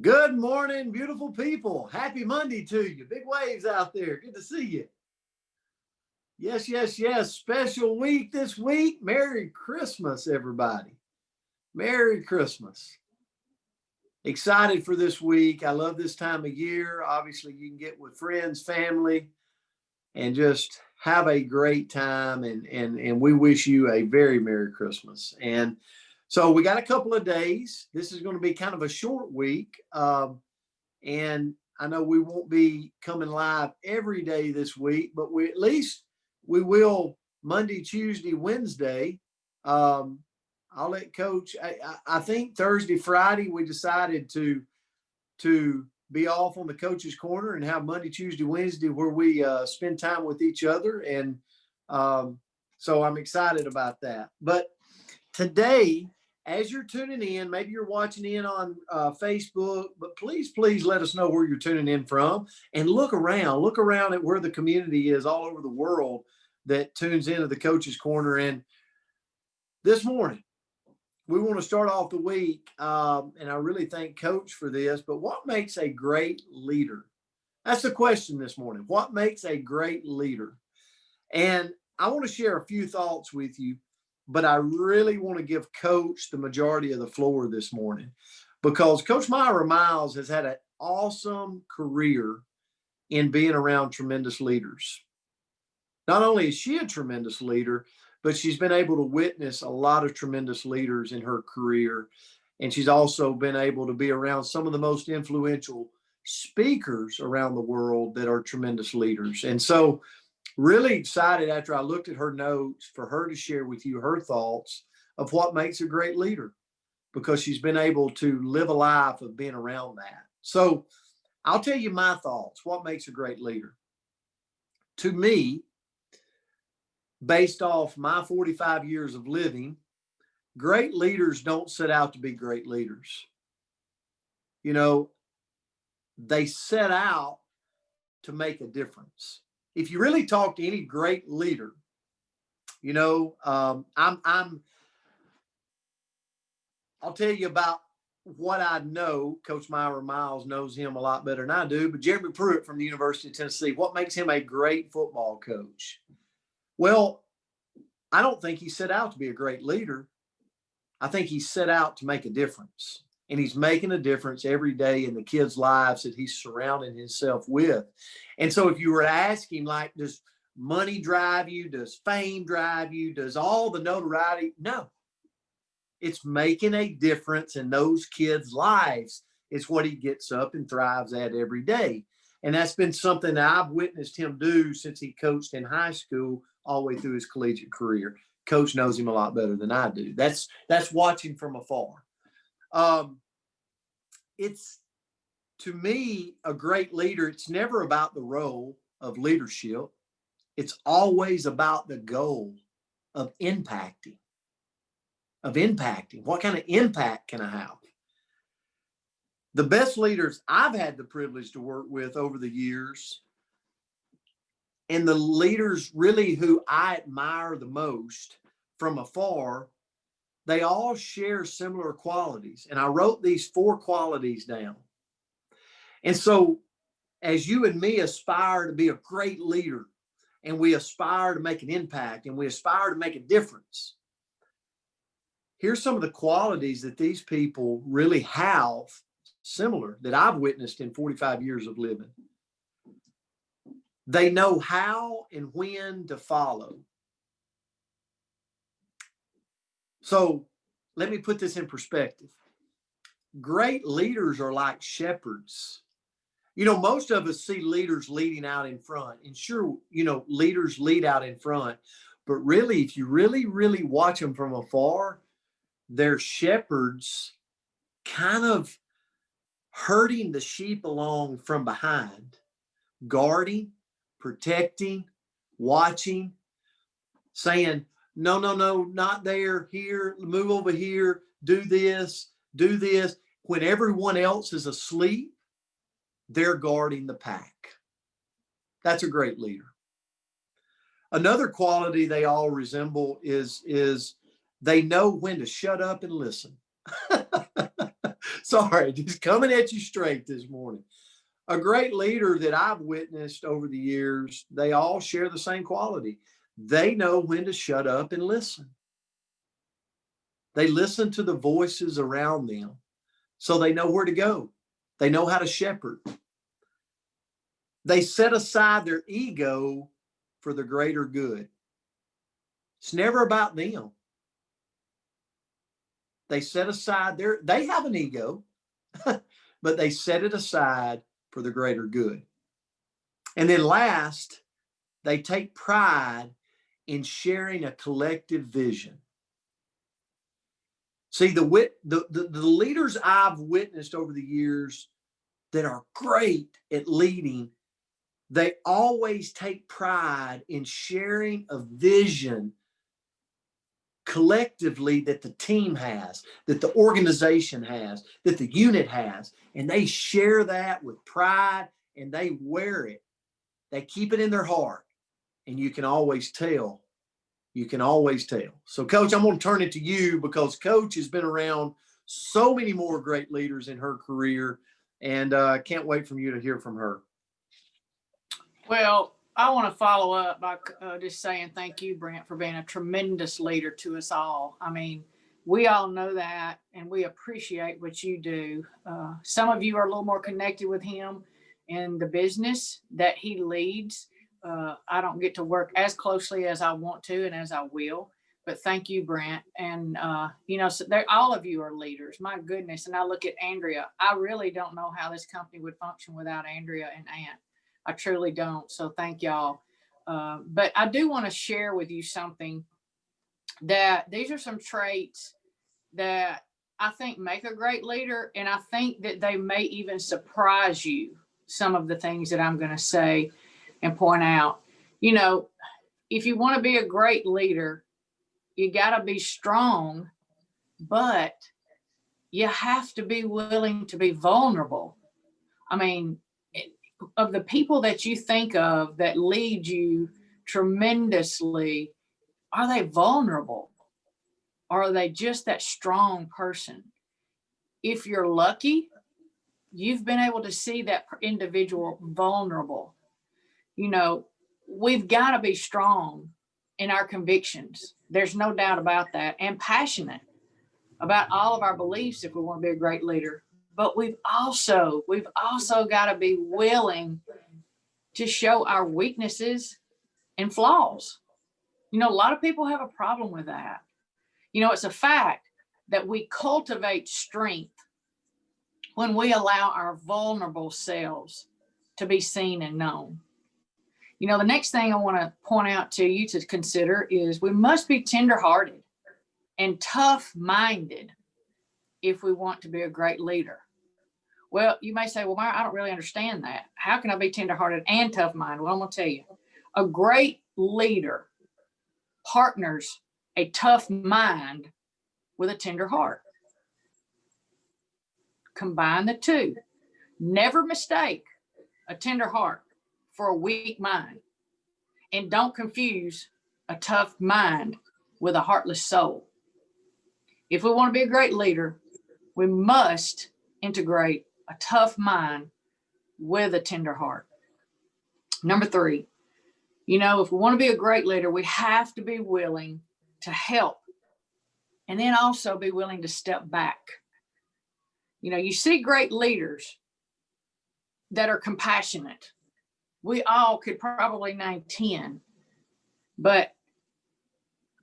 Good morning, beautiful people. Happy Monday to you. Big waves out there. Good to see you. Yes, yes, yes. Special week this week. Merry Christmas, everybody. Merry Christmas. Excited for this week. I love this time of year. Obviously, you can get with friends, family, and just have a great time. And we wish you a very Merry Christmas. And so we got a couple of days. This is going to be kind of a short week. And I know we won't be coming live every day this week, but we at least we will Monday, Tuesday, Wednesday. Um, I'll let Coach. I think Thursday, Friday, we decided to be off on the coach's corner and have Monday, Tuesday, Wednesday where we spend time with each other, and um, so I'm excited about that. But today, as you're tuning in, maybe you're watching in on Facebook, but please, please let us know where you're tuning in from and look around. Look around at where the community is all over the world that tunes into the Coach's Corner. And this morning, we want to start off the week, and I really thank Coach for this, but what makes a great leader? That's the question this morning. What makes a great leader? And I want to share a few thoughts with you, but I really want to give Coach the majority of the floor this morning because Coach Myra Miles has had an awesome career in being around tremendous leaders. Not only is she a tremendous leader, but she's been able to witness a lot of tremendous leaders in her career. And she's also been able to be around some of the most influential speakers around the world that are tremendous leaders. And so, really excited after I looked at her notes for her to share with you her thoughts of what makes a great leader because she's been able to live a life of being around that. So, I'll tell you my thoughts. What makes a great leader? To me, based off my 45 years of living, great leaders don't set out to be great leaders. You know, they set out to make a difference. If you really talk to any great leader, I'll tell you about what I know. Coach Myra Miles knows him a lot better than I do, but Jeremy Pruitt from the University of Tennessee, what makes him a great football coach? Well, I don't think he set out to be a great leader. I think he set out to make a difference. And he's making a difference every day in the kids' lives that he's surrounding himself with. And so if you were to ask him, like, does money drive you? Does fame drive you? Does all the notoriety? No. It's making a difference in those kids' lives. It's what he gets up and thrives at every day. And that's been something that I've witnessed him do since he coached in high school all the way through his collegiate career. Coach knows him a lot better than I do. That's watching from afar. It's, to me, a great leader. It's never about the role of leadership. It's always about the goal of impacting. What kind of impact can I have? The best leaders I've had the privilege to work with over the years, and the leaders really who I admire the most from afar, they all share similar qualities. And I wrote these 4 qualities down. And so as you and me aspire to be a great leader, and we aspire to make an impact, and we aspire to make a difference, here's some of the qualities that these people really have similar that I've witnessed in 45 years of living. They know how and when to follow. So let me put this in perspective. Great leaders are like shepherds. Most of us see leaders leading out in front, and sure, leaders lead out in front, but really, if you really, really watch them from afar, they're shepherds kind of herding the sheep along from behind, guarding, protecting, watching, saying, no, no, no, not there, here, move over here, do this, do this. When everyone else is asleep, they're guarding the pack. That's a great leader. Another quality they all resemble is they know when to shut up and listen. Sorry, just coming at you straight this morning. A great leader that I've witnessed over the years, they all share the same quality. They know when to shut up and listen. They listen to the voices around them so they know where to go. They know how to shepherd. They set aside their ego for the greater good. It's never about them. They set aside they have an ego, but they set it aside for the greater good. And then last, they take pride in sharing a collective vision. See, the leaders I've witnessed over the years that are great at leading, they always take pride in sharing a vision collectively that the team has, that the organization has, that the unit has, and they share that with pride and they wear it. They keep it in their heart, and you can always tell. You can always tell. So, Coach, I'm going to turn it to you because Coach has been around so many more great leaders in her career, and can't wait for you to hear from her. Well, I want to follow up by just saying thank you, Brent, for being a tremendous leader to us all. I mean, we all know that, and we appreciate what you do. Some of you are a little more connected with him in the business that he leads. I don't get to work as closely as I want to and as I will, but thank you, Brent. And, so all of you are leaders, my goodness. And I look at Andrea, I really don't know how this company would function without Andrea and Ant. I truly don't. So thank y'all. But I do want to share with you something that these are some traits that I think make a great leader. And I think that they may even surprise you, some of the things that I'm going to say and point out. If you want to be a great leader, you got to be strong, but you have to be willing to be vulnerable. I mean, of the people that you think of that lead you tremendously, are they vulnerable? Or are they just that strong person? If you're lucky, you've been able to see that individual vulnerable. We've got to be strong in our convictions. There's no doubt about that. And passionate about all of our beliefs if we want to be a great leader. But we've also got to be willing to show our weaknesses and flaws. A lot of people have a problem with that. It's a fact that we cultivate strength when we allow our vulnerable selves to be seen and known. The next thing I want to point out to you to consider is we must be tenderhearted and tough-minded if we want to be a great leader. Well, you may say, well, Myra, I don't really understand that. How can I be tenderhearted and tough-minded? Well, I'm going to tell you, a great leader partners a tough mind with a tender heart. Combine the two. Never mistake a tender heart for a weak mind. And don't confuse a tough mind with a heartless soul. If we want to be a great leader, we must integrate a tough mind with a tender heart. Number 3, if we want to be a great leader, we have to be willing to help and then also be willing to step back. You see great leaders that are compassionate. We all could probably name 10, but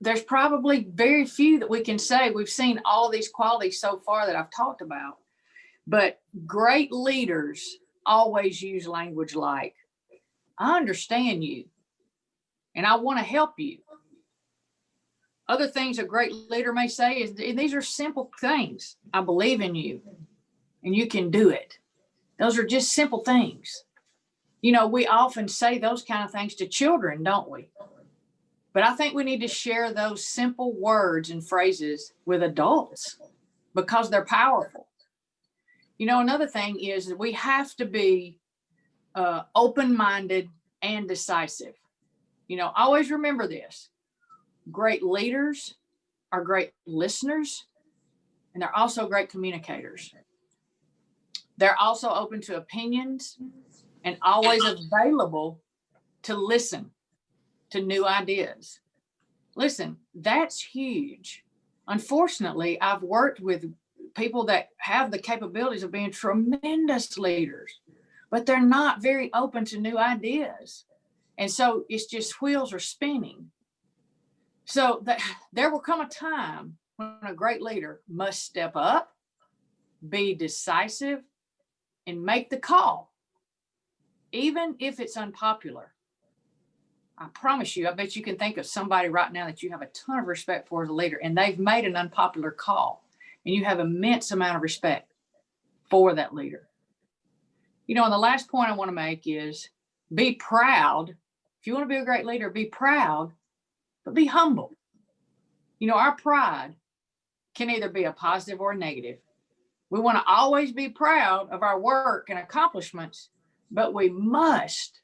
there's probably very few that we can say we've seen all these qualities so far that I've talked about. But great leaders always use language like, I understand you and I want to help you. Other things a great leader may say is, these are simple things. I believe in you and you can do it. Those are just simple things. We often say those kind of things to children, don't we? But I think we need to share those simple words and phrases with adults because they're powerful. Another thing is that we have to be open-minded and decisive. Always remember this. Great leaders are great listeners, and they're also great communicators. They're also open to opinions and always available to listen to new ideas. Listen, that's huge. Unfortunately, I've worked with people that have the capabilities of being tremendous leaders, but they're not very open to new ideas. And so it's just wheels are spinning. So there will come a time when a great leader must step up, be decisive, and make the call, even if it's unpopular. I promise you, I bet you can think of somebody right now that you have a ton of respect for as a leader, and they've made an unpopular call, and you have immense amount of respect for that leader. You know, and the last point I want to make is be proud. If you want to be a great leader, be proud, but be humble. You know, our pride can either be a positive or a negative. We want to always be proud of our work and accomplishments, but we must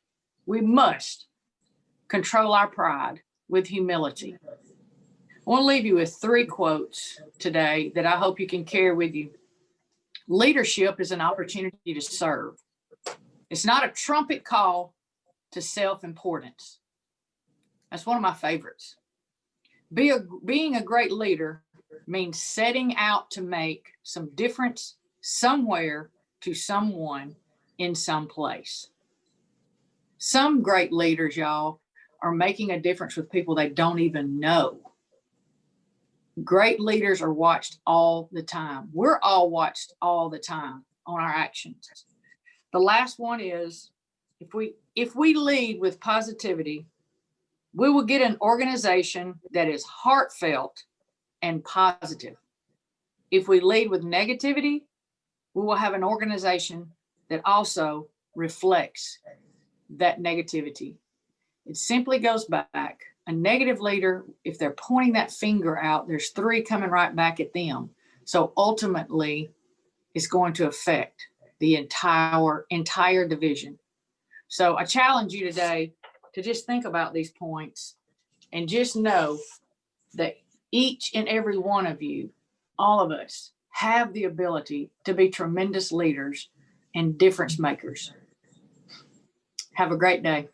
control our pride with humility. I want to leave you with 3 quotes today that I hope you can carry with you. Leadership is an opportunity to serve. It's not a trumpet call to self-importance. That's one of my favorites. Being a great leader means setting out to make some difference somewhere to someone in some place. Some great leaders, y'all, are making a difference with people they don't even know. Great leaders are watched all the time. We're all watched all the time on our actions. The last one is, if we lead with positivity, we will get an organization that is heartfelt and positive. If we lead with negativity, we will have an organization that also reflects that negativity. It simply goes back. A negative leader, if they're pointing that finger out, there's 3 coming right back at them. So ultimately, it's going to affect the entire division. So I challenge you today to just think about these points and just know that each and every one of you, all of us, have the ability to be tremendous leaders and difference makers. Have a great day.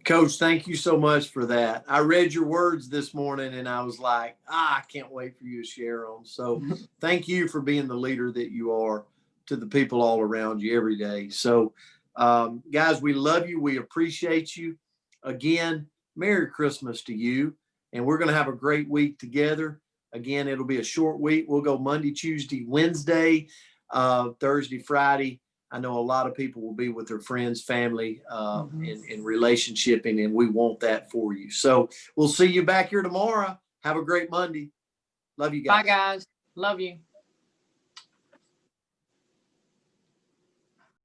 Coach, thank you so much for that. I read your words this morning and I was like, I can't wait for you to share them. So thank you for being the leader that you are to the people all around you every day. So guys, we love you. We appreciate you. Again, Merry Christmas to you. And we're going to have a great week together. Again, it'll be a short week. We'll go Monday, Tuesday, Wednesday, Thursday, Friday. I know a lot of people will be with their friends, family, in relationshiping, and we want that for you. So we'll see you back here tomorrow. Have a great Monday. Love you guys. Bye, guys. Love you.